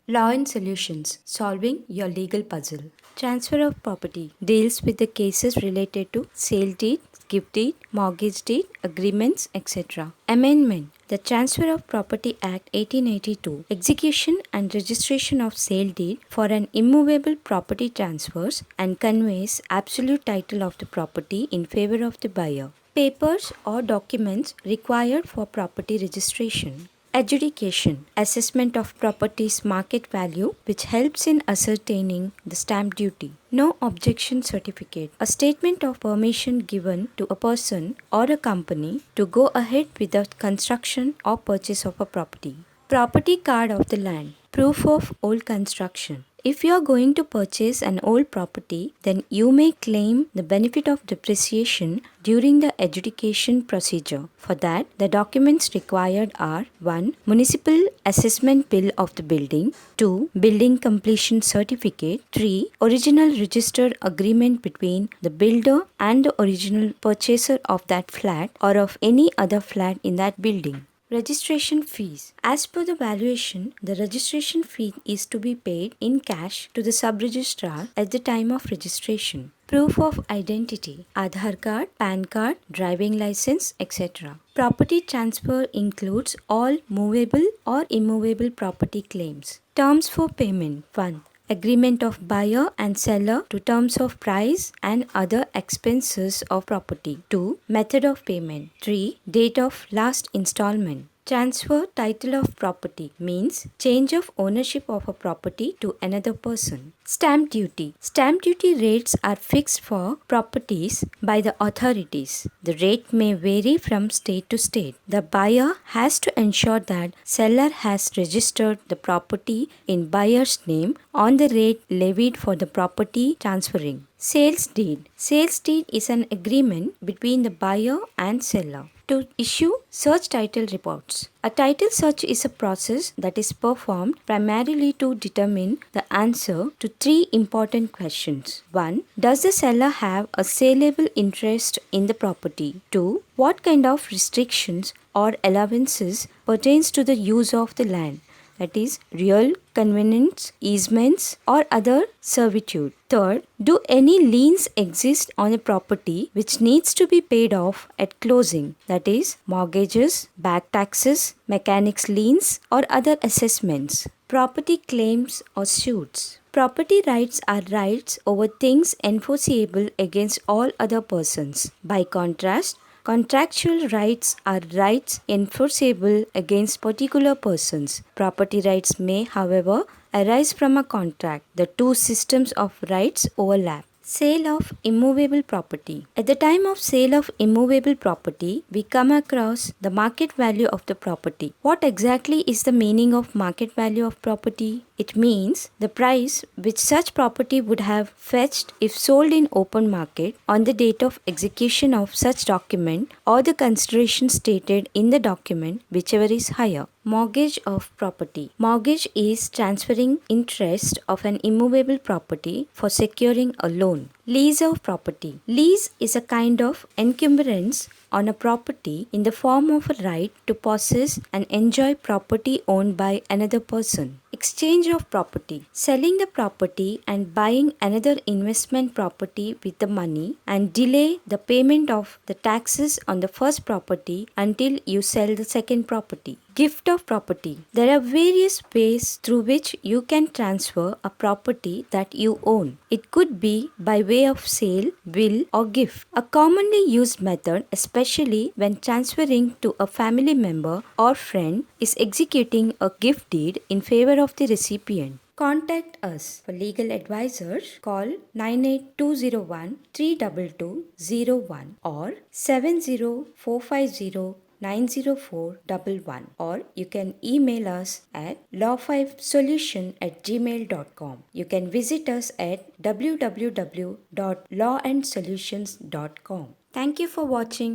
Law and Solutions Solving Your Legal Puzzle. Transfer of property deals with the cases related to sale deed, gift deed, mortgage deed, agreements, etc. Amendment. The Transfer of Property Act 1882. Execution and registration of sale deed for an immovable property transfers and conveys absolute title of the property in favor of the buyer. Papers or documents required for property registration. Adjudication, assessment of property's market value, which helps in ascertaining the stamp duty. No objection certificate, a statement of permission given to a person or a company to go ahead with the construction or purchase of a property. Property card of the land, proof of old construction. If you are going to purchase an old property, then you may claim the benefit of depreciation during the adjudication procedure. For that, the documents required are 1. Municipal assessment bill of the building, 2. Building completion certificate, 3. Original registered agreement between the builder and the original purchaser of that flat or of any other flat in that building. Registration fees. As per the valuation, the registration fee is to be paid in cash to the sub-registrar at the time of registration. Proof of identity. Aadhaar card, PAN card, driving license, etc. Property transfer includes all movable or immovable property claims. Terms for payment. 1. Agreement of buyer and seller to terms of price and other expenses of property. 2. Method of payment. 3. Date of last installment. Transfer title of property means change of ownership of a property to another person. Stamp duty. Stamp duty rates are fixed for properties by the authorities. The rate may vary from state to state. The buyer has to ensure that seller has registered the property in buyer's name on the rate levied for the property transferring. Sales deed. Sales deed is an agreement between the buyer and seller to issue search title reports. A title search is a process that is performed primarily to determine the answer to three important questions. 1. Does the seller have a saleable interest in the property? 2. What kind of restrictions or allowances pertains to the use of the land? That is, real convenience, easements, or other servitude. Third, do any liens exist on a property which needs to be paid off at closing? That is, mortgages, back taxes, mechanics liens, or other assessments. Property claims or suits. Property rights are rights over things enforceable against all other persons. By contrast, contractual rights are rights enforceable against particular persons. Property rights may, however, arise from a contract. The two systems of rights overlap. Sale of immovable property. At the time of sale of immovable property, we come across the market value of the property. What exactly is the meaning of market value of property? It means the price which such property would have fetched if sold in open market on the date of execution of such document or the consideration stated in the document, whichever is higher. Mortgage of property. Mortgage is transferring interest of an immovable property for securing a loan. Lease of property. Lease is a kind of encumbrance on a property in the form of a right to possess and enjoy property owned by another person. Exchange of property. Selling the property and buying another investment property with the money and delay the payment of the taxes on the first property until you sell the second property. Gift of property. There are various ways through which you can transfer a property that you own. It could be by way of sale, will, or gift. A commonly used method, especially when transferring to a family member or friend, is executing a gift deed in favor of the recipient. Contact us. For legal advisors, call 98201 32201 or 70450 90411, or you can email us at law5solution@gmail.com. You can visit us at www.lawandsolutions.com. Thank you for watching.